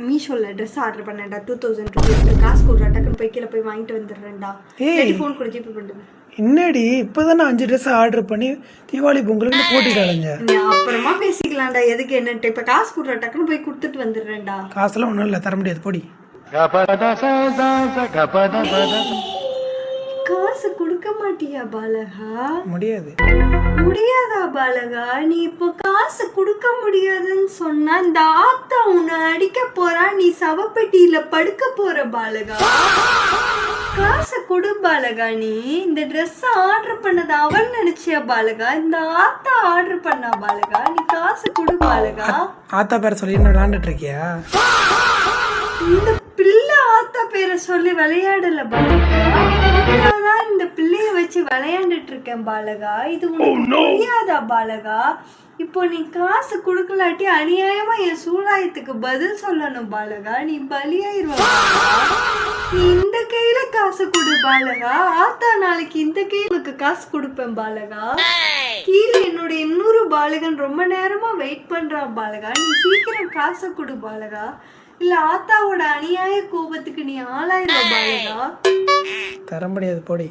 மீஷோல dress order பண்ணேன்டா 2000 rupees காசு கொடுறா டக்குன்னு போய் கீழே போய் வாங்கிட்டு வந்துடுறேன்டா. ஃபோன் கூட ஜிபே பண்ணுங்க. என்னடி இப்போதானே 5 ட்ரெஸ் ஆர்டர் பண்ணி தீபாவளி பொங்கலுக்கு போட்டுட்டாளுங்க. அப்புறமா பேசிக்கலாம்டா எதுக்கு என்னன்ட்டு. இப்போ காசு கொடுறா டக்குன்னு போய் கொடுத்துட்டு வந்துடுறேன்டா. காசெல்லாம் ஒன்றும் இல்லை, தர முடியாது போடி. காசு கொடுக்க மாட்டியா பாலகா? முடியாது. முடியாதா பாலகா? நீ இப்போ காசு கொடுக்க முடியாதுன்னு சொன்னா இந்த ஆத்தா உன்னை அடிக்க போறா, நீ சவப்பெட்டியில படுக்க போற பாலகா. காசை கொடு பாலகா. நீ இந்த ட்ரெஸ் ஆர்டர் பண்ணது அவன் நினைச்சியா பாலகா? இந்த ஆத்தா ஆர்டர் பண்ணா பாலகா. நீ காசு கொடு பாலகா. ஆத்தா பேரை சொல்லி என்ன விளாண்டுட்டு இருக்கியா? இந்த பிள்ளை ஆத்தா பேரை சொல்லி விளையாடல பாலகா. இந்த பிள்ளைய வச்சு விளையாண்டுட்டு இருக்கேன் பாலகா. இது உனக்கு புரியாதா பாலகா? இப்போ நீ காசு கொடுக்கலாட்டி அநியாயமா என் சூழாயத்துக்கு பதில் சொல்லணும் பாலகா. நீ பலியாயிருவ பாலகா. நீ இந்த கையில காசு கொடு பாலகா. ஆத்தா நாளைக்கு இந்த கையிலுக்கு காசு கொடுப்பேன் பாலகா. கீழே என்னோட இன்னொரு பாலகன் ரொம்ப நேரமா வெயிட் பண்றான் பாலகா. நீ சீக்கிரம் காசை கொடு பாலகா. இல்ல ஆத்தாவோட அநியாய கோபத்துக்கு நீ ஆளாயிருவ பாலகா. தர முடியாது போடி.